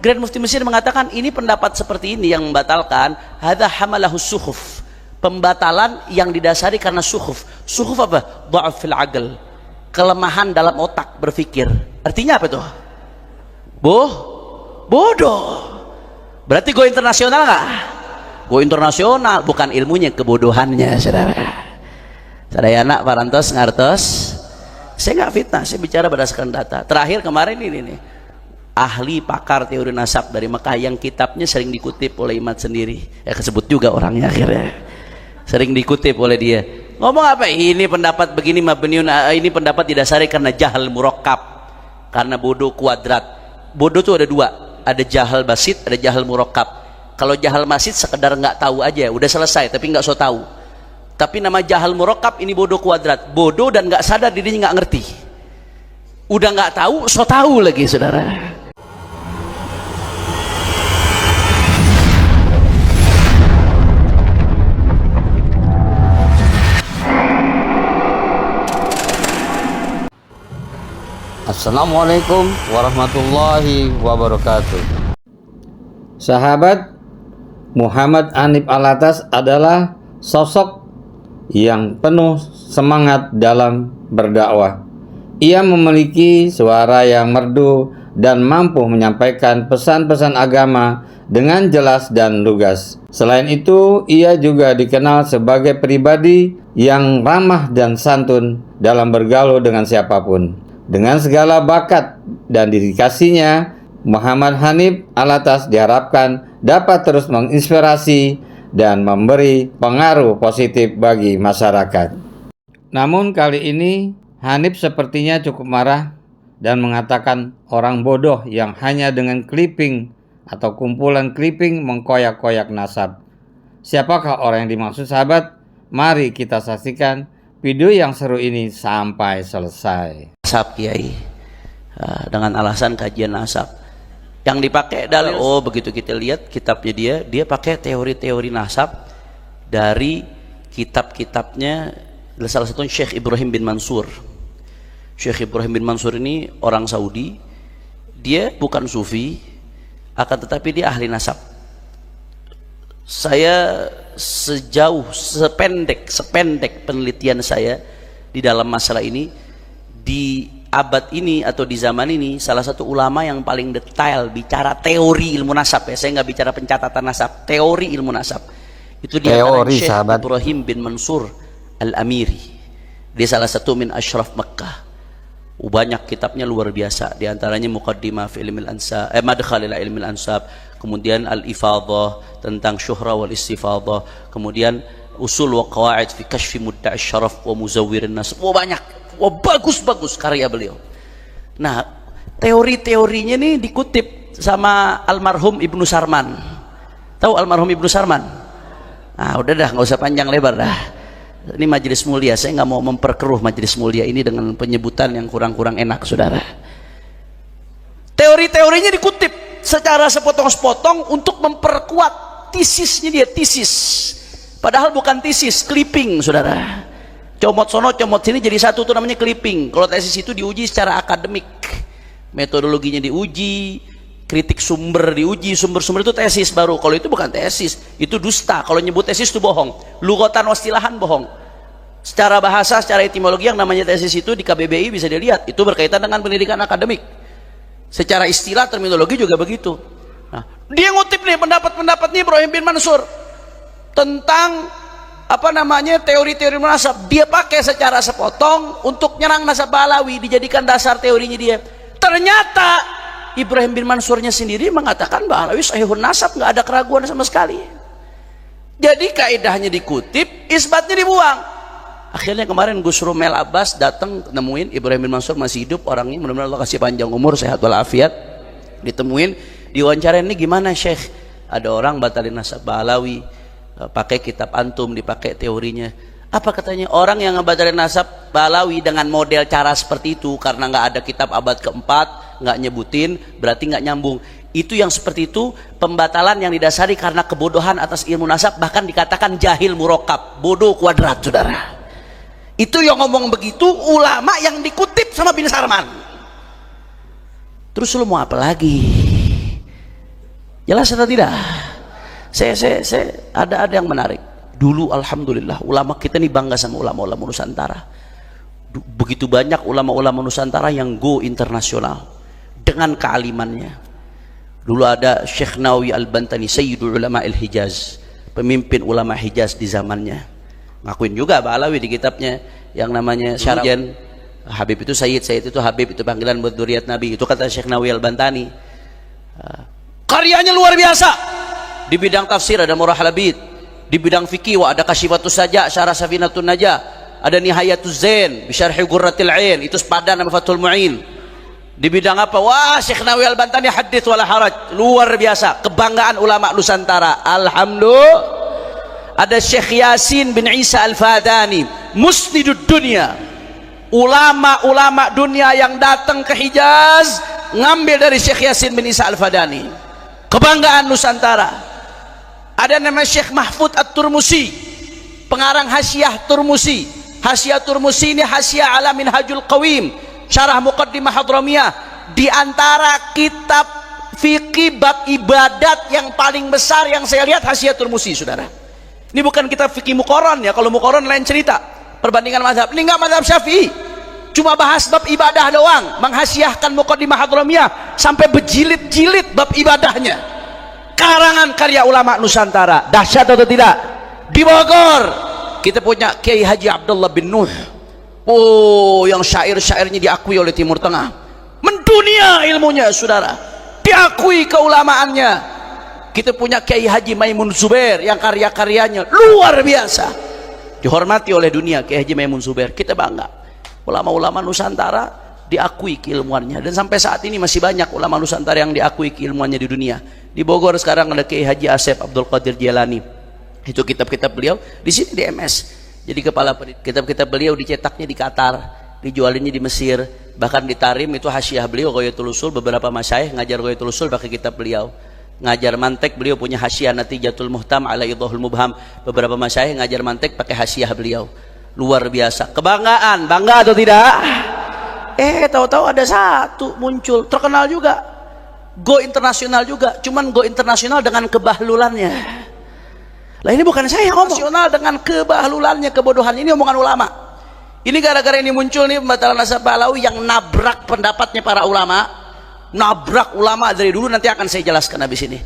Grand Mufti Mesir mengatakan ini pendapat seperti ini yang membatalkan hadza hamalahus sukhuf, pembatalan yang didasari karena sukhuf. Sukhuf apa? Dha'f fil aql, kelemahan dalam otak berpikir. Artinya apa tuh? Bodoh. Berarti go internasional nggak? Go internasional, bukan ilmunya, kebodohannya, saudara. Saya anak parantos ngartos. Saya nggak fitnah, saya bicara berdasarkan data. Terakhir kemarin ini nih, ahli pakar teori nasab dari Mekah yang kitabnya sering dikutip oleh Imad sendiri, ya kesebut juga orangnya akhirnya, sering dikutip oleh dia. Ngomong apa? Ini pendapat begini mabniun, ini pendapat didasari karena jahal murakkab, karena bodoh kuadrat. Bodoh tuh ada dua, ada jahal basit, ada jahal murakkab. Kalau jahal basit sekedar nggak tahu aja, udah selesai, tapi nggak so tahu. Tapi nama jahal murakkab ini bodoh kuadrat, bodoh dan nggak sadar dirinya nggak ngerti. Udah nggak tahu, so tahu lagi, saudara. Assalamualaikum warahmatullahi wabarakatuh. Sahabat, Muhammad Hanif Alatas adalah sosok yang penuh semangat dalam berdakwah. Ia memiliki suara yang merdu dan mampu menyampaikan pesan-pesan agama dengan jelas dan lugas. Selain itu, ia juga dikenal sebagai pribadi yang ramah dan santun dalam bergaul dengan siapapun. Dengan segala bakat dan dedikasinya, Muhammad Hanif Alatas diharapkan dapat terus menginspirasi dan memberi pengaruh positif bagi masyarakat. Namun kali ini Hanif sepertinya cukup marah dan mengatakan orang bodoh yang hanya dengan clipping atau kumpulan clipping mengkoyak-koyak nasab. Siapakah orang yang dimaksud, sahabat? Mari kita saksikan video yang seru ini sampai selesai. Nasab kiai, dengan alasan kajian nasab yang dipakai dalil. Oh, begitu kita lihat kitabnya dia pakai teori-teori nasab dari kitab-kitabnya salah satunya Syekh Ibrahim bin Mansur. Syekh Ibrahim bin Mansur ini orang Saudi, dia bukan sufi, akan tetapi dia ahli nasab. Saya sependek penelitian saya di dalam masalah ini, di abad ini atau di zaman ini, salah satu ulama yang paling detail bicara teori ilmu nasab, ya saya nggak bicara pencatatan nasab, teori ilmu nasab itu dia, Syekh Ibrahim bin Mansur Al-Amiri. Dia salah satu min asyraf Makkah. Banyak kitabnya luar biasa, di antaranya Muqaddimah fi ilmil ansab, Madkhal ila ilmil ansab, kemudian Al-Ifadhah tentang syuhra wal istifadhah, kemudian Usul wa Qawaid fi kashfi mudda'i syaraf wa muzawwirin nasab. Banyak. Wah, bagus karya beliau. Nah, teori-teorinya nih dikutip sama almarhum Ibnu Sarman. Tahu almarhum Ibnu Sarman? Nah, udah dah, nggak usah panjang lebar dah. Ini majelis mulia, saya nggak mau memperkeruh majelis mulia ini dengan penyebutan yang kurang-kurang enak, saudara. Teori-teorinya dikutip secara sepotong-sepotong untuk memperkuat tesisnya dia, tesis. Padahal bukan tesis, clipping, saudara. Comot sono, comot sini jadi satu, itu namanya clipping. Kalau tesis itu diuji secara akademik, metodologinya diuji, kritik sumber diuji, sumber-sumber itu tesis baru. Kalau itu bukan tesis, itu dusta. Kalau nyebut tesis itu bohong, lughatan wastilahan bohong. Secara bahasa, secara etimologi yang namanya tesis itu di KBBI bisa dilihat, itu berkaitan dengan pendidikan akademik. Secara istilah terminologi juga begitu. Nah, dia ngutip nih pendapat-pendapatnya Ibrahim bin Mansur tentang teori-teori nasab. Dia pakai secara sepotong untuk nyerang nasab Balawi, dijadikan dasar teorinya dia. Ternyata Ibrahim bin Mansurnya sendiri mengatakan Balawi sahihun nasab, nggak ada keraguan sama sekali. Jadi kaidahnya dikutip, isbatnya dibuang. Akhirnya kemarin Gus Rumel Abbas datang nemuin Ibrahim bin Mansur masih hidup orangnya, mudah-mudahan Allah kasih panjang umur, sehat walafiat. Ditemuin, diwawancarain, ini gimana Syekh? Ada orang batalin nasab Balawi, pakai kitab antum, dipakai teorinya. Apa katanya? Orang yang ngebatalin nasab Balawi dengan model cara seperti itu, karena nggak ada kitab abad keempat, nggak nyebutin, berarti nggak nyambung. Itu yang seperti itu pembatalan yang didasari karena kebodohan atas ilmu nasab, bahkan dikatakan jahil murakkab, bodoh kuadrat, saudara. Itu yang ngomong begitu ulama yang dikutip sama bin Sarman. Terus lu mau apa lagi? Jelas atau tidak? Saya ada yang menarik. Dulu alhamdulillah ulama kita ini bangga sama ulama-ulama Nusantara. Begitu banyak ulama-ulama Nusantara yang go internasional dengan kealimannya. Dulu ada Syekh Nawawi Al-Bantani, Sayyidul Ulama Al-Hijaz, pemimpin ulama Hijaz di zamannya. Ngakuin juga Ba'alawi di kitabnya yang namanya Syarjan. Habib itu Sayyid, Sayyid itu Habib, itu panggilan buat dzurriyyat Nabi. Itu kata Syekh Nawawi Al-Bantani. Karyanya luar biasa. Di bidang tafsir ada Murah Labid, di bidang fikih ada Kasyifatus Saja, Syarah Safinatun Najah, ada Nihayatuz Zain, Bisyarhi Qurratil Ain, itu sepadan sama Fathul Mu'in. Di bidang apa? Wah, Syekh Nawawi Al-Bantani hadits wala haraj, luar biasa, kebanggaan ulama Nusantara. Alhamdulillah. Ada Syekh Yasin bin Isa Al-Fadani, musnidud dunia, ulama-ulama dunia yang datang ke Hijaz ngambil dari Syekh Yasin bin Isa Al-Fadani, kebanggaan Nusantara. Ada nama Syekh Mahfud At-Turmusi, pengarang Hasyiah Turmusi. Hasyiah Turmusi ini Hasyiah ala Minhajul Qawim, Syarah Muqaddimah Hadramiyah. Di antara kitab fikih bab ibadat yang paling besar yang saya lihat Hasyiah Turmusi, saudara. Ini bukan kitab fikih Muqarran ya, kalau Muqarran lain cerita, perbandingan mazhab. Ini enggak mazhab Syafi'i, cuma bahas bab ibadah doang, menghasyiahkan Muqaddimah Hadramiyah sampai berjilid-jilid bab ibadahnya. Karangan karya ulama Nusantara, dahsyat atau tidak? Di Bogor kita punya Kiai Haji Abdullah bin Nuh, yang syair-syairnya diakui oleh Timur Tengah, mendunia ilmunya, saudara, diakui keulamaannya. Kita punya Kiai Haji Maimun Zubair yang karya-karyanya luar biasa, dihormati oleh dunia. Kiai Haji Maimun Zubair, kita bangga. Ulama-ulama Nusantara diakui keilmuannya, dan sampai saat ini masih banyak ulama Nusantara yang diakui keilmuannya di dunia. Di Bogor sekarang ada Kiai Haji Asep Abdul Qadir Jilani, itu kitab-kitab beliau di sini di MS jadi kepala kitab-kitab beliau dicetaknya di Qatar, dijualinnya di Mesir, bahkan di Tarim itu hasyiah beliau Ghayatul Usul. Beberapa masyayikh ngajar Ghayatul Usul pakai kitab beliau. Ngajar mantek beliau punya hasyiah Natijatul Muhtam ala Idhahul Mubham. Beberapa masyayikh ngajar mantek pakai hasyiah beliau. Luar biasa, kebanggaan. Bangga atau tidak? Tahu-tahu ada satu muncul terkenal juga, go internasional juga, cuman go internasional dengan kebahlulannya. Lah ini bukan saya yang ngomong, internasional dengan kebahlulannya, kebodohan. Ini omongan ulama. Ini gara-gara ini muncul nih pembatalan nasab Ba'alawi yang nabrak pendapatnya para ulama, nabrak ulama dari dulu. Nanti akan saya jelaskan habis ini.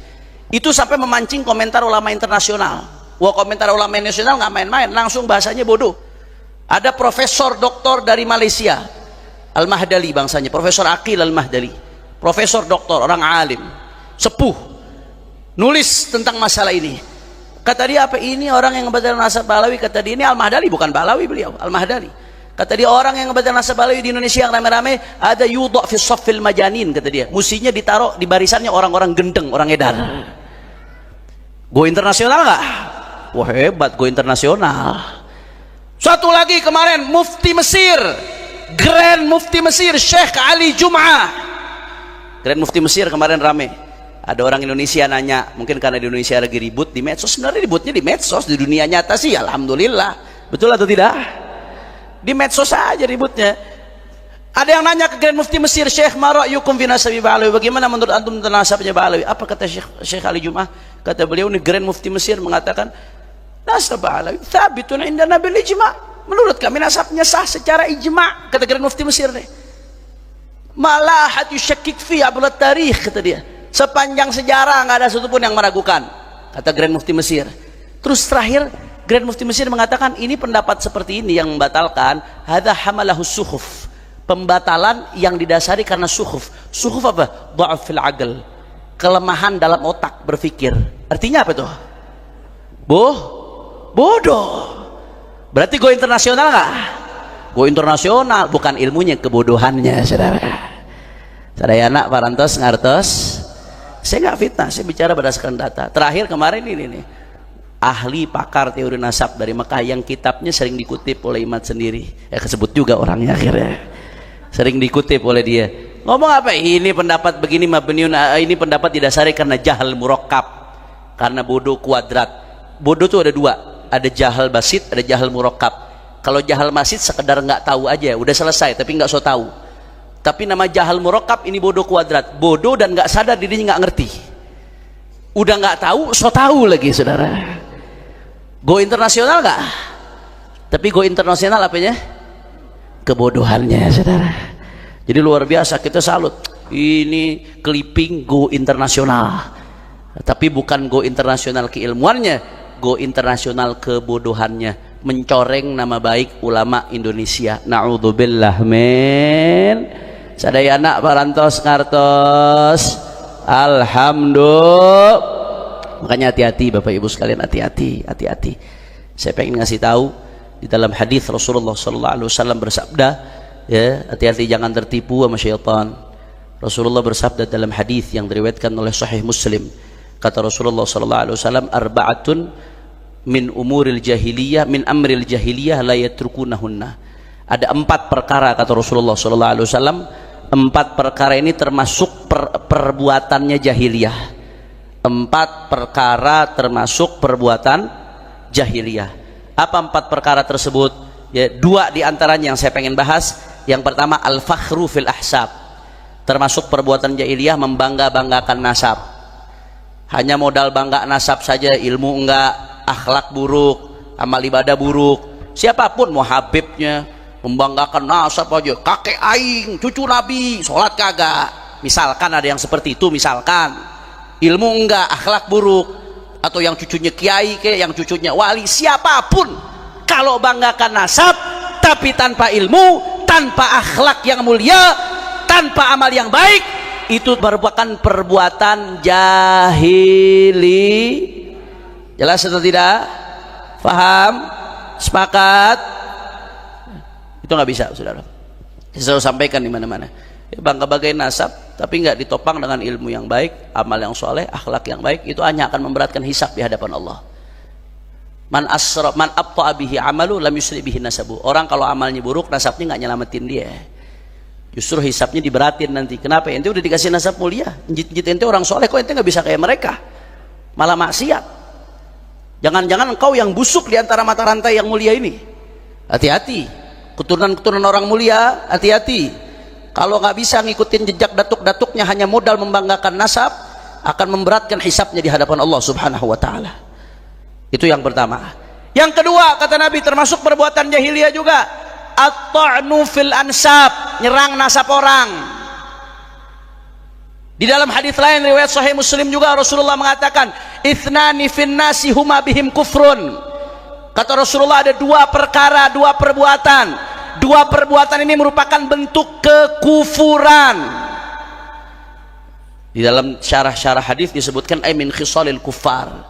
Itu sampai memancing komentar ulama internasional. Wah, komentar ulama internasional nggak main-main, langsung bahasanya bodoh. Ada profesor doktor dari Malaysia, Al-Mahdali bangsanya, Profesor Aqil Al-Mahdali, profesor doktor, orang alim, sepuh, nulis tentang masalah ini. Kata dia, apa ini orang yang ngebatal nasab Ba'alawi? Kata dia, ini Al-Mahdali, bukan Ba'alawi beliau, Al-Mahdali. Kata dia, orang yang ngebatal nasab Ba'alawi di Indonesia yang rame-rame ada yudha fi shaffil majanin, kata dia, musinya ditaruh di barisannya orang-orang gendeng, orang edar. Go internasional nggak? Wah, hebat, go internasional. Satu lagi kemarin, Mufti Mesir, Grand Mufti Mesir, Syekh Ali Jum'ah. Grand Mufti Mesir kemarin rame. Ada orang Indonesia nanya, mungkin karena di Indonesia lagi ribut di medsos. Sebenarnya ributnya di medsos, di dunia nyata sih alhamdulillah. Betul atau tidak? Di medsos aja ributnya. Ada yang nanya ke Grand Mufti Mesir, Syekh, ma ra'yukum fi nasabi Ba'alawi? Bagaimana menurut antum tentang nasabnya Ba'alawi? Apa kata Syekh Ali Jum'ah? Kata beliau, ini Grand Mufti Mesir mengatakan, nasab Ba'alawi thabitun indana bil ijma'. Menurut kami nasabnya sah secara ijma', kata Grand Mufti Mesir nih. Malah yusyakik fi ablat tarikh, kata dia. Sepanjang sejarah nggak ada satupun yang meragukan, kata Grand Mufti Mesir. Terus terakhir Grand Mufti Mesir mengatakan, ini pendapat seperti ini yang membatalkan, hadza hamalahu sukhuf, pembatalan yang didasari karena sukhuf. Sukhuf apa? Dha'af fil aql, kelemahan dalam otak berpikir. Artinya apa tuh? Bodoh. Berarti go internasional nggak? Go internasional, bukan ilmunya, kebodohannya, saudara. Sadayana parantos ngartos. Saya nggak fitnah, saya bicara berdasarkan data. Terakhir kemarin ini nih, ahli pakar teori nasab dari Mekah yang kitabnya sering dikutip oleh Imad sendiri. Ya kesebut juga orangnya akhirnya. Sering dikutip oleh dia. Ngomong apa? Ini pendapat begini mabniun, ini pendapat didasari karena jahal murakkab, karena bodoh kuadrat. Bodoh tuh ada dua, ada jahal basit, ada jahal murakkab. Kalau jahal basit sekedar nggak tahu aja, udah selesai, tapi nggak so tahu. Tapi nama jahal murakkab ini bodoh kuadrat, bodoh dan nggak sadar dirinya nggak ngerti. Udah nggak tahu, so tahu lagi saudara. Go internasional nggak? Tapi go internasional apanya? Kebodohannya saudara. Jadi luar biasa, kita salut. Ini clipping go internasional. Tapi bukan go internasional keilmuannya, go internasional kebodohannya, mencoreng nama baik ulama Indonesia. Na'udzubillah min. Sadayana parantos ngartos. Alhamdulillah. Makanya hati-hati Bapak Ibu sekalian, hati-hati, hati-hati. Saya pengen ngasih tahu di dalam hadis Rasulullah sallallahu alaihi wasallam bersabda, ya, hati-hati jangan tertipu sama syaitan. Rasulullah bersabda dalam hadis yang diriwayatkan oleh Sahih Muslim. Kata Rasulullah sallallahu alaihi wasallam, arba'atun min umuril jahiliyah, min amril jahiliyah la yatrukunahunna. Ada 4 perkara kata Rasulullah sallallahu alaihi wasallam, 4 perkara ini termasuk perbuatannya jahiliyah. 4 perkara termasuk perbuatan jahiliyah. Apa 4 perkara tersebut? Ya, 2 di antaranya yang saya pengen bahas. Yang pertama, al-fakhru fil ahsab. Termasuk perbuatan jahiliyah membangga-banggakan nasab. Hanya modal bangga nasab saja, ilmu enggak, akhlak buruk, amal ibadah buruk. Siapapun, mau habibnya, membanggakan nasab aja, kakek aing, cucu nabi, sholat kagak. Misalkan ada yang seperti itu, misalkan ilmu enggak, akhlak buruk, atau yang cucunya kiai kayak, yang cucunya wali, siapapun kalau banggakan nasab tapi tanpa ilmu, tanpa akhlak yang mulia, tanpa amal yang baik, itu merupakan perbuatan jahili. Jelas atau tidak? Faham? Sepakat? Itu nggak bisa, saudara. Saya selalu sampaikan di mana-mana. Ya, bangga-banggain nasab, tapi nggak ditopang dengan ilmu yang baik, amal yang soleh, akhlak yang baik, itu hanya akan memberatkan hisab di hadapan Allah. Man abta'a bihi amalu lam yusri bihi nasabu. Orang kalau amalnya buruk, nasabnya nggak nyelamatin dia. Justru hisabnya diberatin nanti. Kenapa? Ente udah dikasih nasab mulia, njit-njit ente orang soleh, kok ente nggak bisa kayak mereka, malah maksiat. Jangan-jangan engkau yang busuk di antara mata rantai yang mulia ini. Hati-hati. Keturunan-keturunan orang mulia, hati-hati. Kalau nggak bisa ngikutin jejak datuk-datuknya, hanya modal membanggakan nasab, akan memberatkan hisabnya di hadapan Allah subhanahu wa ta'ala. Itu yang pertama. Yang kedua, kata Nabi, termasuk perbuatan jahiliyah juga, at-ta'nu fil ansab, nyerang nasab orang. Di dalam hadis lain riwayat Sahih Muslim juga, Rasulullah mengatakan, ithnani fin nasi huma bihim kufrun. Kata Rasulullah, ada 2 perkara, 2 perbuatan. 2 perbuatan ini merupakan bentuk kekufuran. Di dalam syarah-syarah hadis disebutkan ay min khisalil kufar.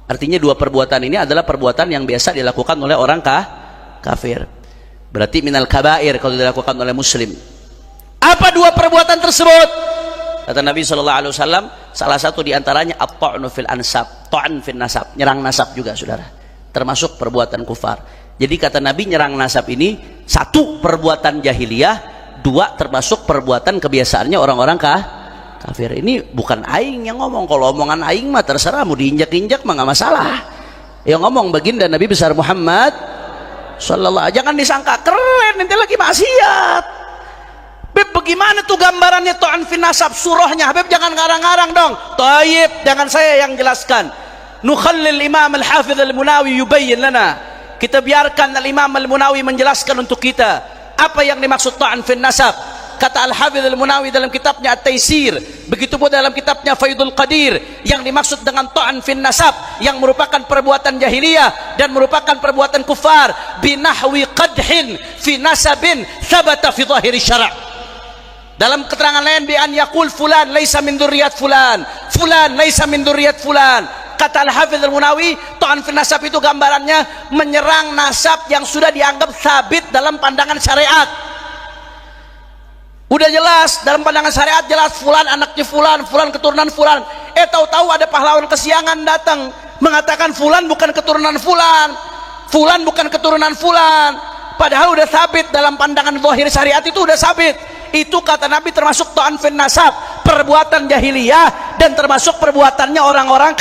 Artinya 2 perbuatan ini adalah perbuatan yang biasa dilakukan oleh orang kafir. Berarti minal kabair kalau dilakukan oleh muslim. Apa 2 perbuatan tersebut? Kata Nabi SAW, salah satu diantaranya at-ta'nu fil ansab, ta'an fil nasab, nyerang nasab juga, saudara. Termasuk perbuatan kufar. Jadi kata Nabi, nyerang nasab ini 1 perbuatan jahiliyah, 2 termasuk perbuatan kebiasaannya orang-orang kafir. Ini bukan aing yang ngomong. Kalau omongan aing mah terserah, mau diinjak-injak mah nggak masalah. Yang ngomong baginda Nabi besar Muhammad sallallahu. Jangan disangka keren nanti lagi maksiat. Habib, bagaimana tuh gambarannya ta'an fin nasab surahnya? Habib jangan ngarang-ngarang dong. Taib, jangan saya yang jelaskan. Nukhallil Imam Al-Hafidh Al-Munawi yubayyin lana. Kita biarkan Al-Imam Al-Munawi menjelaskan untuk kita apa yang dimaksud ta'an fin nasab. Kata Al-Hafidh Al-Munawi dalam kitabnya At-Taisir, begitu pun dalam kitabnya Faidul Qadir, yang dimaksud dengan ta'an fin nasab yang merupakan perbuatan jahiliyah dan merupakan perbuatan kufar, binahwi qadhin fi nasabin thabata fi zahiri syara'. Dalam keterangan lain, bi an yaqul fulan laisa min dzurriyyat fulan, fulan laisa min dzurriyyat fulan. Kata Al-Hafidh Al-Munawi, ta'an fil nasab itu gambarannya menyerang nasab yang sudah dianggap sabit dalam pandangan syariat. Udah jelas dalam pandangan syariat, jelas fulan anaknya fulan, fulan keturunan fulan. Tahu-tahu ada pahlawan kesiangan datang mengatakan fulan bukan keturunan fulan, fulan bukan keturunan fulan. Padahal udah sabit dalam pandangan zahir syariat, itu udah sabit. Itu kata Nabi termasuk ta'an fin nasab, perbuatan jahiliyah, dan termasuk perbuatannya orang-orang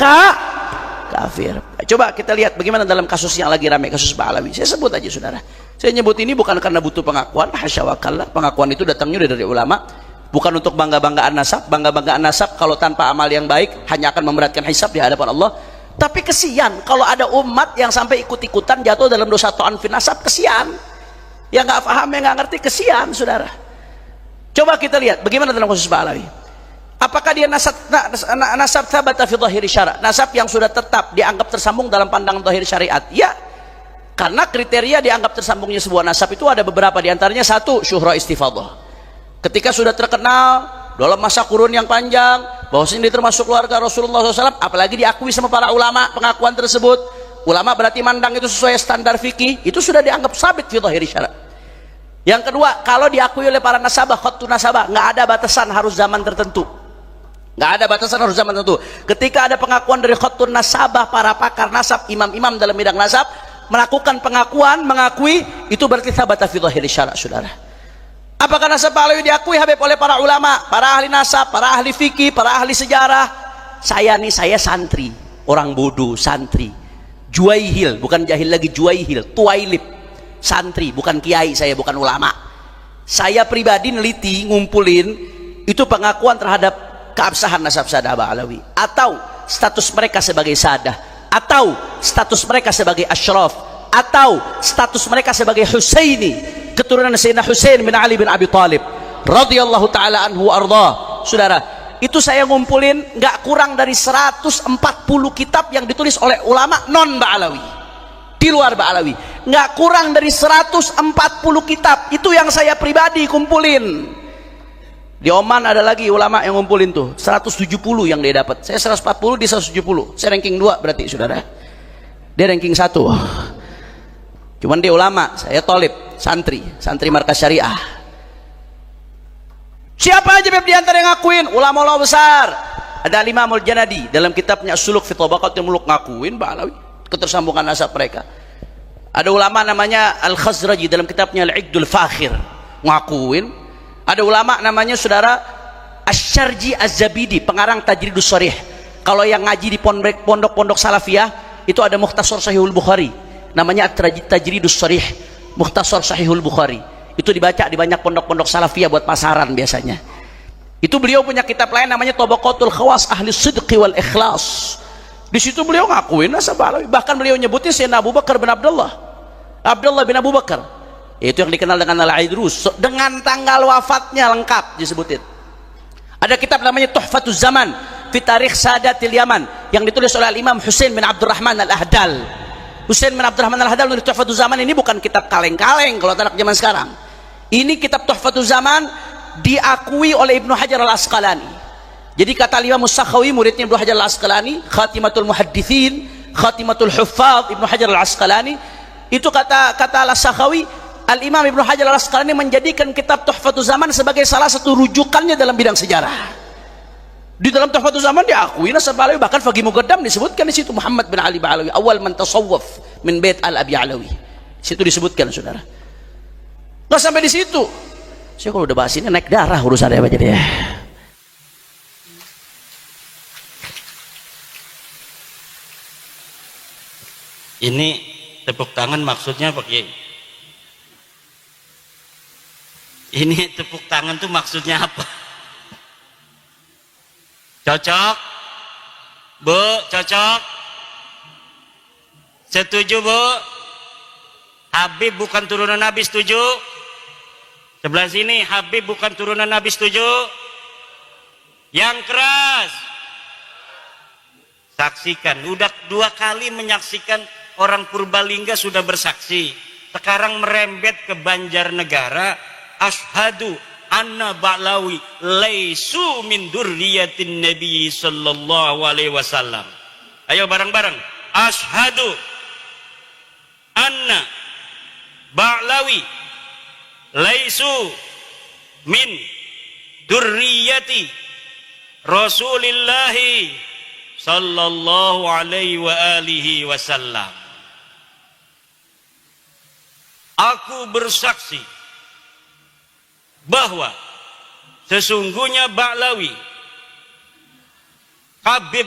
kafir. Coba kita lihat bagaimana dalam kasus yang lagi ramai, kasus Pak Alawi. Saya sebut aja, saudara. Saya nyebut ini bukan karena butuh pengakuan, hasya wa kalla. Pengakuan itu datangnya dari ulama. bukan untuk bangga-banggaan nasab. Bangga-banggaan nasab kalau tanpa amal yang baik hanya akan memberatkan hisab di hadapan Allah. Tapi kesian kalau ada umat yang sampai ikut-ikutan jatuh dalam dosa ta'an fi nasab. Kesian, yang nggak paham, yang nggak ngerti, kesian saudara. Coba kita lihat bagaimana dalam kasus Ba'alawi. Apakah dia nasab thabata fi dhahiri syara', nasab yang sudah tetap dianggap tersambung dalam pandangan zahir syariat? Ya, karena kriteria dianggap tersambungnya sebuah nasab itu ada beberapa, diantaranya satu, syuhra istifadah. Ketika sudah terkenal dalam masa kurun yang panjang bahwasanya dia termasuk keluarga Rasulullah SAW, apalagi diakui sama para ulama, pengakuan tersebut ulama berarti mandang itu sesuai standar fikih, itu sudah dianggap sabit fi dhahiri syara'. Yang kedua, kalau diakui oleh para nasabah, khattu nasabah, nggak ada batasan harus zaman tertentu. Nggak ada batasan harus zaman tertentu. Ketika ada pengakuan dari khatun nasabah, para pakar nasab, imam-imam dalam bidang nasab melakukan pengakuan, mengakui, itu berarti thabata fi dhahiri syara', saudara. Apakah nasab Ba'alawi diakui Habib oleh para ulama, para ahli nasab, para ahli fikih, para ahli sejarah? Saya santri, orang bodoh, santri, juaihil, bukan jahil lagi, juaihil, tuailib, santri, bukan kiai, saya bukan ulama. Saya pribadi neliti, ngumpulin itu pengakuan terhadap keabsahan nasab sadah Ba'alawi, atau status mereka sebagai sadah, atau status mereka sebagai asyraf, atau status mereka sebagai Husaini, keturunan Sayyidina Husain bin Ali bin Abi Thalib radhiyallahu taala anhu arda. Saudara, itu saya ngumpulin nggak kurang dari 140 kitab yang ditulis oleh ulama non Ba'alawi, di luar Ba'alawi, nggak kurang dari 140 kitab. Itu yang saya pribadi kumpulin. Di Oman ada lagi ulama yang ngumpulin tuh 170 yang dia dapat. Saya 140, di 170. Saya ranking 2 berarti, saudara. Dia ranking 1. Cuman dia ulama, saya tolib, santri markas syariah. Siapa aja di antara yang ngakuin? Ulama-ulama besar. Ada Imamul Janadi dalam kitabnya As-Suluk fi Tabaqatil Muluk ngakuin Ba'alawi, ketersambungan nasab mereka. Ada ulama namanya Al-Khazraji dalam kitabnya Al-Iqdul Fakhir ngakuin. Ada ulama namanya saudara Asy-Syarji Az-Zabidi, pengarang Tajridus Sharih. Kalau yang ngaji di pondok-pondok salafiyah itu ada Mukhtasar Sahihul Bukhari, namanya Tajridus Sharih, Mukhtasar Sahihul Bukhari. Itu dibaca di banyak pondok-pondok salafiyah buat pasaran biasanya. Itu beliau punya kitab lain namanya Tabaqatul Khawas Ahli Sidqi wal Ikhlas. Di situ beliau ngakuin nasab Ba'alawi. Bahkan beliau nyebutin Sayyidina Abu Bakar bin Abdullah bin Abu Bakar. Itu yang dikenal dengan Al-Aidrus, dengan tanggal wafatnya lengkap disebutin. Ada kitab namanya Tuhfatuz Zaman fi Tarikh Sadatil Yaman yang ditulis oleh Imam Husain bin Abdurrahman Al-Ahdal. Husain bin Abdurrahman Al-Ahdal menulis Tuhfatuz Zaman. Ini bukan kitab kaleng-kaleng kalau anak zaman sekarang. Ini kitab Tuhfatuz Zaman diakui oleh Ibnu Hajar Al-Asqalani. Jadi kata Imam As-Sakhawi, muridnya Ibnu Hajar Al-Asqalani, Khatimatul Muhaddithin, Khatimatul Huffaz Ibnu Hajar Al-Asqalani, itu kata Al-Sakhawi, Al-Imam Ibnu Hajar Al-Asqalani menjadikan kitab Tuhfatuz Zaman sebagai salah satu rujukannya dalam bidang sejarah. Di dalam Tuhfatuz Zaman diakui nasab Ba'alawi, bahkan Faqih Muqaddam disebutkan di situ Muhammad bin Ali Ba'alawi, awal man tasawwaf min Bait Al-Abi Alawi. Situ disebutkan, saudara. Nggak sampai di situ. Saya kalau udah bahas ini naik darah urusannya apa jadi ya. Ini tepuk tangan maksudnya Pak Kiai? Ini tepuk tangan tuh maksudnya apa? Cocok? Bu, cocok? Setuju Bu? Habib bukan turunan Nabi, setuju? Sebelah sini Habib bukan turunan Nabi, setuju? Yang keras. Saksikan, udah 2 kali menyaksikan, orang Purbalingga sudah bersaksi. Sekarang merembet ke Banjarnegara. Ashhadu anna Ba'alawi laisu min durriyatin Nabi sallallahu alaihi wasallam. Ayo bareng-bareng. Ashhadu anna Ba'alawi laisu min durriyati Rasulillahi sallallahu alaihi wa alihi wasallam. Aku bersaksi bahwa sesungguhnya Ba'alawi, Habib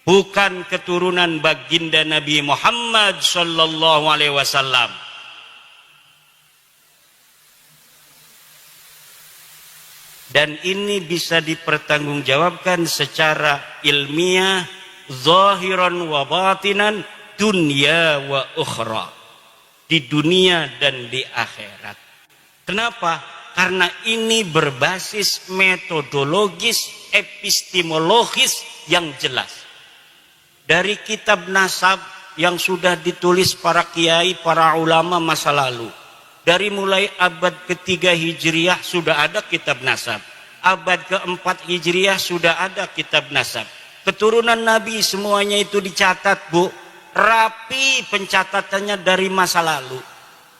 bukan keturunan baginda Nabi Muhammad sallallahu alaihi wasallam. Dan ini bisa dipertanggungjawabkan secara ilmiah, zahiran wa batinan, dunia wa ukhra. Di dunia dan di akhirat. Kenapa? Karena ini berbasis metodologis, epistemologis yang jelas. Dari kitab nasab yang sudah ditulis para kiai, para ulama masa lalu. Dari mulai abad ketiga Hijriah sudah ada kitab nasab. Abad keempat Hijriah sudah ada kitab nasab. Keturunan Nabi semuanya itu dicatat, Bu. Rapi pencatatannya dari masa lalu.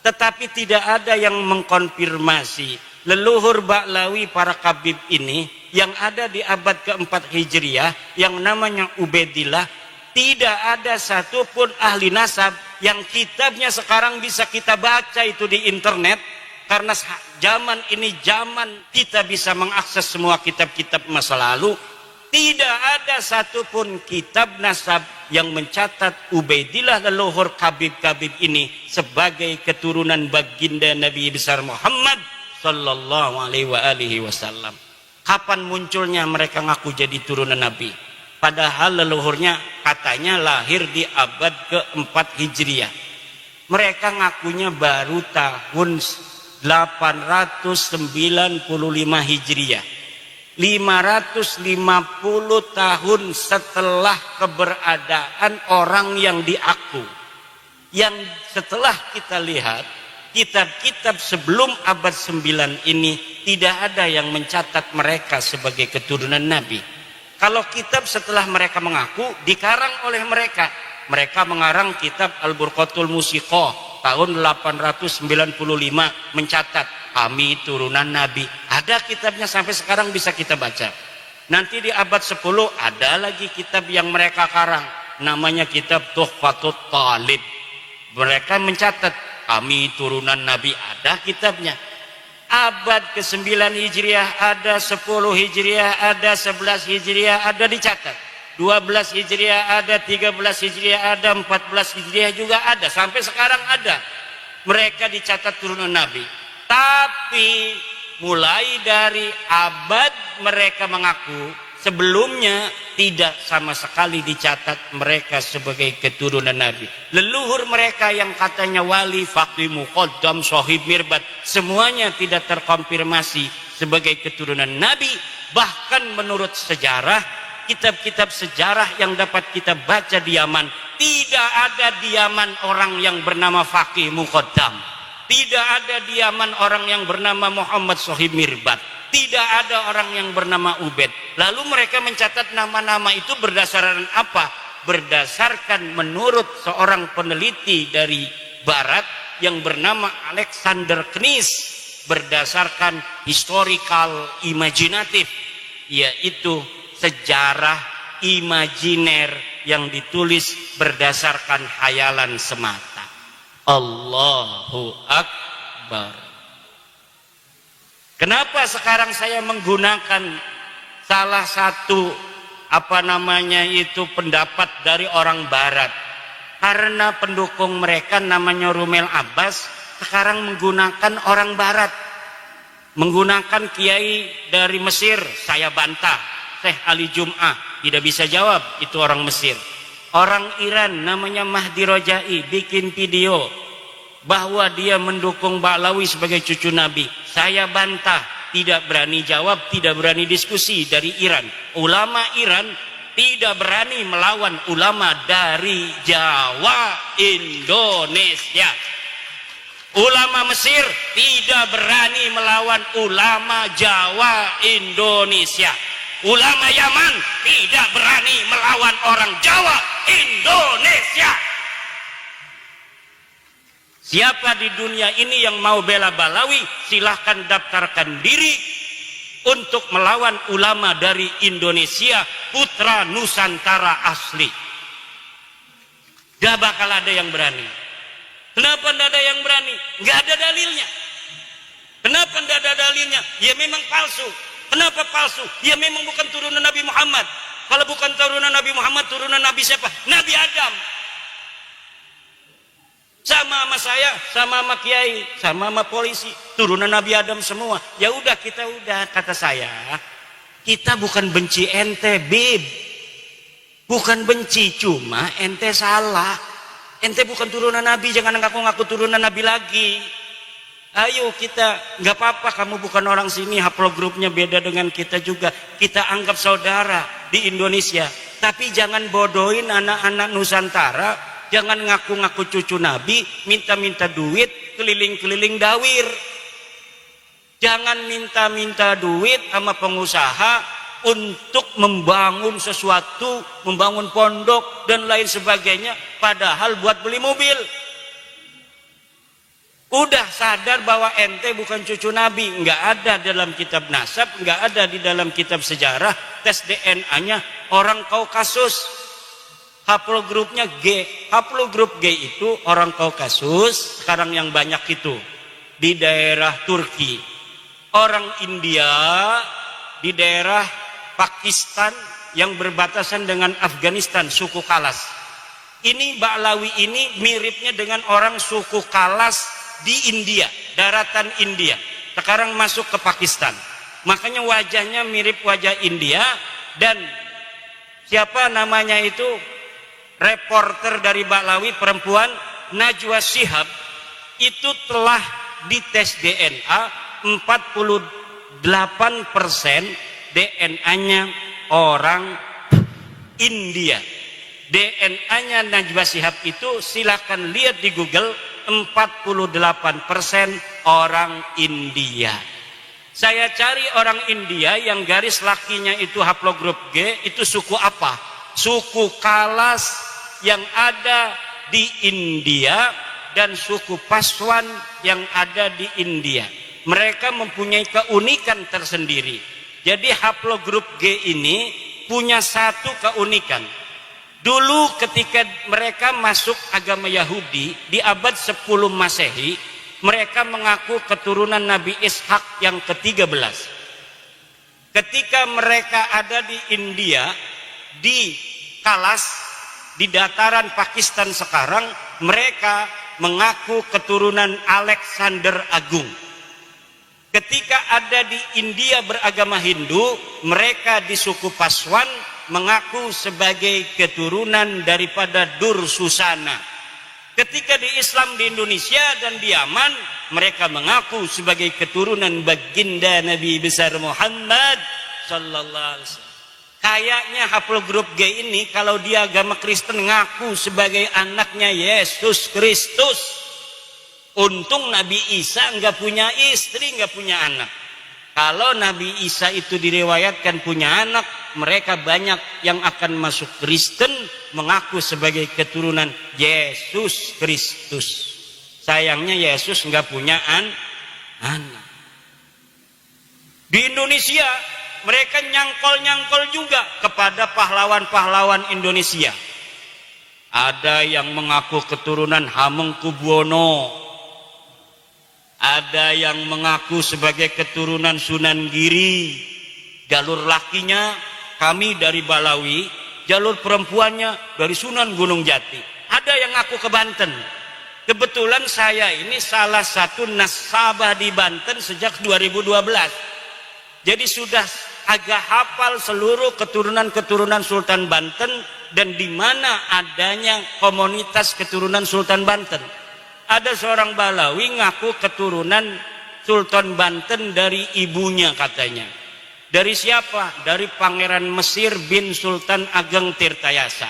Tetapi tidak ada yang mengkonfirmasi leluhur Ba'lawi para kabib ini yang ada di abad keempat Hijriah yang namanya Ubaidillah. Tidak ada satupun ahli nasab yang kitabnya sekarang bisa kita baca itu di internet. Karena zaman ini zaman kita bisa mengakses semua kitab-kitab masa lalu. Tidak ada satupun kitab nasab yang mencatat Ubaidillah leluhur kabib-kabib ini sebagai keturunan baginda Nabi besar Muhammad sallallahu alaihi wasallam. Kapan munculnya mereka ngaku jadi turunan Nabi? Padahal leluhurnya katanya lahir di abad keempat Hijriah. Mereka ngakunya baru tahun 895 Hijriah. 550 tahun setelah keberadaan orang yang diaku. Yang setelah kita lihat, kitab-kitab sebelum abad 9 ini tidak ada yang mencatat mereka sebagai keturunan Nabi. Kalau kitab setelah mereka mengaku, dikarang oleh mereka. Mereka mengarang kitab Al-Burqatul Musiqah tahun 895 mencatat kami turunan Nabi. Ada kitabnya sampai sekarang bisa kita baca. Nanti di abad 10 ada lagi kitab yang mereka karang. Namanya kitab Tuhfatut Talib. Mereka mencatat kami turunan Nabi, ada kitabnya. Abad ke-9 Hijriah ada, 10 Hijriah ada, 11 Hijriah ada dicatat. 12 Hijriah ada, 13 Hijriah ada, 14 Hijriah juga ada. Sampai sekarang ada. Mereka dicatat turunan Nabi. Tapi mulai dari abad mereka mengaku, sebelumnya tidak sama sekali dicatat mereka sebagai keturunan Nabi. Leluhur mereka yang katanya wali, faqih, muqaddam, sahib, mirbat, semuanya tidak terkonfirmasi sebagai keturunan Nabi. Bahkan menurut sejarah, kitab-kitab sejarah yang dapat kita baca di Yaman, tidak ada di Yaman orang yang bernama faqih, muqaddam. Tidak ada di Yaman orang yang bernama Muhammad sahib, mirbat. Tidak ada orang yang bernama Ubaid. Lalu mereka mencatat nama-nama itu berdasarkan apa? Berdasarkan menurut seorang peneliti dari Barat yang bernama Alexander Knies, berdasarkan historical imajinatif, yaitu sejarah imajiner yang ditulis berdasarkan khayalan semata. Allahu Akbar. Kenapa sekarang saya menggunakan salah satu pendapat dari orang Barat? Karena pendukung mereka namanya Rumel Abbas sekarang menggunakan orang Barat, menggunakan kiai dari Mesir. Saya bantah, Syekh Ali Jum'ah tidak bisa jawab, itu orang Mesir. Orang Iran namanya Mahdi Rojai bikin video bahwa dia mendukung Ba'lawi sebagai cucu Nabi. Saya bantah, tidak berani jawab, tidak berani diskusi dari Iran. Ulama Iran tidak berani melawan ulama dari Jawa, Indonesia. Ulama Mesir tidak berani melawan ulama Jawa, Indonesia. Ulama Yaman tidak berani melawan orang Jawa, Indonesia. Siapa di dunia ini yang mau bela Ba'lawi, silahkan daftarkan diri untuk melawan ulama dari Indonesia, putra Nusantara asli. Gak bakal ada yang berani. Kenapa tidak ada yang berani? Gak ada dalilnya. Kenapa tidak ada dalilnya? Ya memang palsu. Kenapa palsu? Ya memang bukan turunan Nabi Muhammad. Kalau bukan turunan Nabi Muhammad, turunan Nabi siapa? Nabi Adam. Sama saya, sama kiai, sama polisi. turunan Nabi Adam semua. Ya udah, kita udah, kata saya, kita bukan benci ente, Bib. Bukan benci, cuma ente salah. Ente bukan turunan Nabi, jangan ngaku-ngaku turunan Nabi lagi. Ayo kita, nggak apa-apa kamu bukan orang sini, haplogrupnya beda dengan kita juga. Kita anggap saudara di Indonesia. Tapi jangan bodohin anak-anak Nusantara, jangan ngaku-ngaku cucu Nabi, minta-minta duit, keliling-keliling dawir. Jangan minta-minta duit sama pengusaha untuk membangun sesuatu, membangun pondok dan lain sebagainya, padahal buat beli mobil. Udah sadar bahwa ente bukan cucu Nabi, nggak ada dalam kitab nasab, nggak ada di dalam kitab sejarah, tes DNA-nya orang Kaukasus. Haplogrupnya G. Haplogrup G itu orang Kaukasus, sekarang yang banyak itu di daerah Turki. Orang India di daerah Pakistan yang berbatasan dengan Afghanistan, suku Kalas. Ini Ba'lawi ini miripnya dengan orang suku Kalas di India, daratan India. Sekarang masuk ke Pakistan. Makanya wajahnya mirip wajah India. Dan siapa namanya itu, reporter dari Ba'lawi perempuan, Najwa Shihab, itu telah dites DNA 48% DNA-nya orang India. DNA-nya Najwa Shihab itu silakan lihat di Google, 48% orang India. Saya cari orang India yang garis lakinya itu haplogrup G, itu suku apa? Suku Kalas yang ada di India dan suku Paswan yang ada di India. Mereka mempunyai keunikan tersendiri. Jadi haplogrup G ini punya satu keunikan. Dulu ketika mereka masuk agama Yahudi di abad 10 Masehi, mereka mengaku keturunan Nabi Ishak yang ke-13. Ketika mereka ada di India, di Kalas, di dataran Pakistan sekarang, mereka mengaku keturunan Alexander Agung. Ketika ada di India beragama Hindu, mereka di suku Paswan mengaku sebagai keturunan daripada Dursusana. Ketika di Islam di Indonesia dan di Yaman, mereka mengaku sebagai keturunan baginda Nabi besar Muhammad sallallahu alaihi wasallam. Kayaknya haplogrup G ini kalau dia agama Kristen ngaku sebagai anaknya Yesus Kristus. Untung Nabi Isa nggak punya istri, nggak punya anak. Kalau Nabi Isa itu diriwayatkan punya anak, mereka banyak yang akan masuk Kristen mengaku sebagai keturunan Yesus Kristus. Sayangnya Yesus nggak punya anak. Di Indonesia mereka nyangkol-nyangkol juga kepada pahlawan-pahlawan Indonesia. Ada yang mengaku keturunan Hamengkubuwono. Ada yang mengaku sebagai keturunan Sunan Giri. Jalur lakinya kami dari Balawi, jalur perempuannya dari Sunan Gunung Jati. Ada yang ngaku ke Banten. Kebetulan saya ini salah satu nasabah di Banten sejak 2012. Jadi sudah agak hafal seluruh keturunan-keturunan Sultan Banten dan di mana adanya komunitas keturunan Sultan Banten. Ada seorang Balawi ngaku keturunan Sultan Banten dari ibunya katanya. Dari siapa? Dari Pangeran Mesir bin Sultan Ageng Tirtayasa.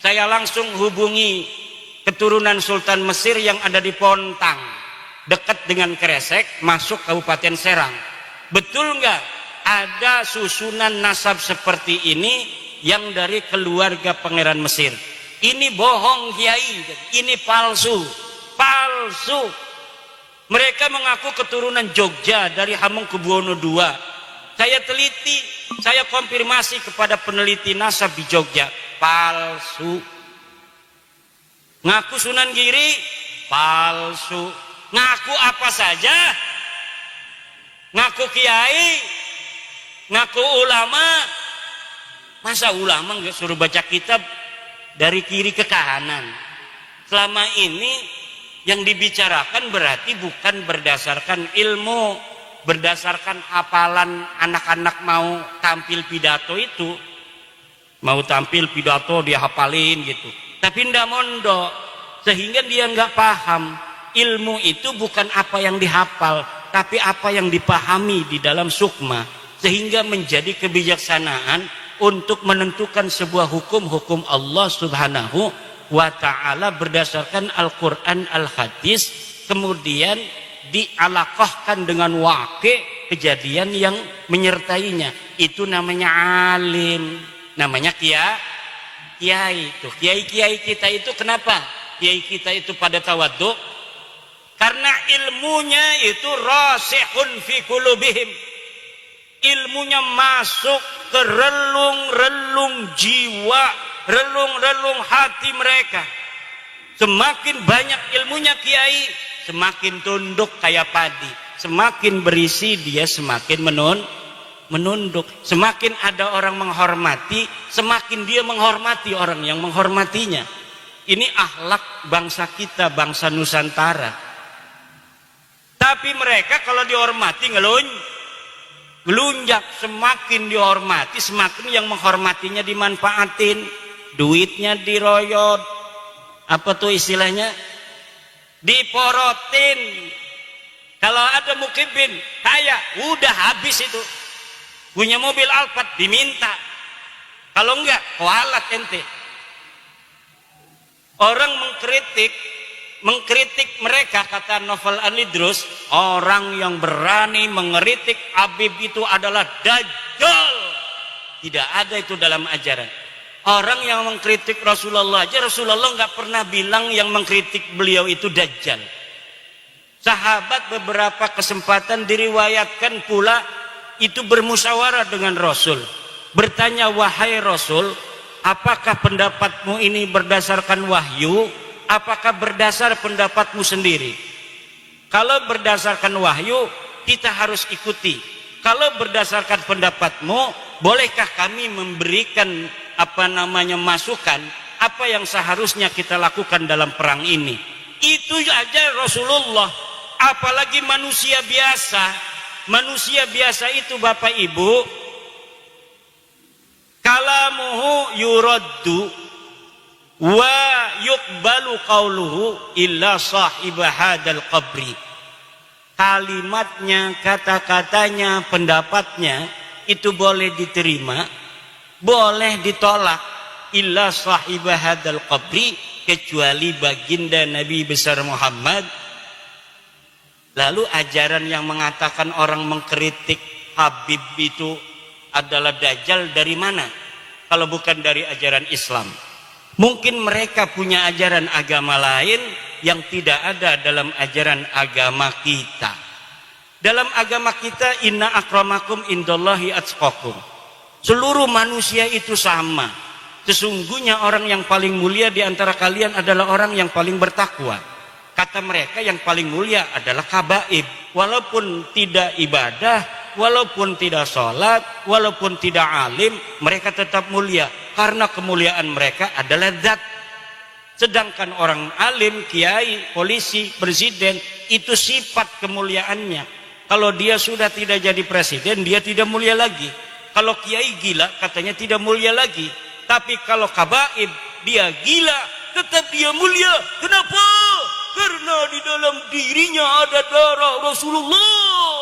Saya langsung hubungi keturunan Sultan Mesir yang ada di Pontang, dekat dengan Kresek, masuk Kabupaten Serang. Betul nggak ada susunan nasab seperti ini yang dari keluarga Pangeran Mesir? Ini bohong Kiai, ini palsu. Palsu. Mereka mengaku keturunan Jogja dari Hamengkubuwono II. Saya teliti, saya konfirmasi kepada peneliti nasab di Jogja, palsu. Ngaku Sunan Giri, palsu. Ngaku apa saja, ngaku kiai, ngaku ulama. Masa ulama nggak suruh baca kitab dari kiri ke kanan? Selama ini Yang dibicarakan berarti bukan berdasarkan ilmu, berdasarkan hafalan anak-anak mau tampil pidato itu. Mau tampil pidato dia hafalin gitu. Tapi ndak mondok, sehingga dia nggak paham. Ilmu itu bukan apa yang dihafal, tapi apa yang dipahami di dalam sukma, sehingga menjadi kebijaksanaan untuk menentukan sebuah hukum Allah Subhanahu wa ta'ala berdasarkan Al-Quran, Al-Hadis, kemudian dialaqahkan dengan wakil kejadian yang menyertainya. Itu namanya alim, namanya kiai. Tuh kiai-kiai kita itu kenapa kiai kita itu pada tawadhu? Karena ilmunya itu rasihun fi qulubihim, ilmunya masuk ke relung-relung jiwa, relung-relung hati mereka. Semakin banyak ilmunya kiai, semakin tunduk kayak padi. Semakin berisi dia semakin menunduk. Semakin ada orang menghormati, semakin dia menghormati orang yang menghormatinya. Ini akhlak bangsa kita, bangsa Nusantara. Tapi mereka kalau dihormati ngelunjak. Semakin dihormati, semakin yang menghormatinya dimanfaatin, duitnya diroyot, apa tuh istilahnya, diporotin. Kalau ada mukibin kaya, udah habis itu. Punya mobil Alphard diminta, kalau enggak kualat ente. Orang mengkritik mereka, kata Novel Anidrus, orang yang berani mengkritik Habib itu adalah dajjal. Tidak ada itu dalam ajaran. Orang yang mengkritik Rasulullah aja, Rasulullah nggak pernah bilang yang mengkritik beliau itu dajjal. Sahabat beberapa kesempatan diriwayatkan pula itu bermusyawarah dengan Rasul, bertanya, wahai Rasul, apakah pendapatmu ini berdasarkan wahyu, apakah berdasar pendapatmu sendiri? Kalau berdasarkan wahyu, kita harus ikuti. Kalau berdasarkan pendapatmu, bolehkah kami memberikan masukan apa yang seharusnya kita lakukan dalam perang ini? Itu aja Rasulullah. Apalagi manusia biasa. Manusia biasa itu Bapak Ibu, kalamuhu yuraddu wa yuqbalu qauluhu illa sahiba hadal qabri. Kalimatnya, kata-katanya, pendapatnya itu boleh diterima, boleh ditolak, illa sahiba hadal qabri, kecuali baginda Nabi besar Muhammad. Lalu ajaran yang mengatakan orang mengkritik Habib itu adalah dajjal dari mana? Kalau bukan dari ajaran Islam. Mungkin mereka punya ajaran agama lain yang tidak ada dalam ajaran agama kita. Dalam agama kita, inna akramakum indallahi atqakum. Seluruh manusia itu sama. Sesungguhnya orang yang paling mulia di antara kalian adalah orang yang paling bertakwa. Kata mereka yang paling mulia adalah kabaib. Walaupun tidak ibadah, walaupun tidak sholat, walaupun tidak alim, mereka tetap mulia. Karena kemuliaan mereka adalah zat. Sedangkan orang alim, kiai, polisi, presiden, itu sifat kemuliaannya. Kalau dia sudah tidak jadi presiden, dia tidak mulia lagi. Kalau kiai gila, katanya tidak mulia lagi. Tapi kalau kabaib, dia gila, tetap dia mulia. Kenapa? Karena di dalam dirinya ada darah Rasulullah.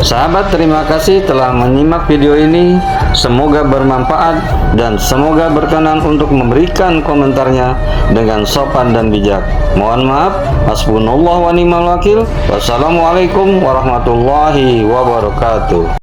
Sahabat, terima kasih telah menyimak video ini. Semoga bermanfaat dan semoga berkenan untuk memberikan komentarnya dengan sopan dan bijak. Mohon maaf. Hasbunallah wa ni'mal wakil. Wassalamualaikum warahmatullahi wabarakatuh.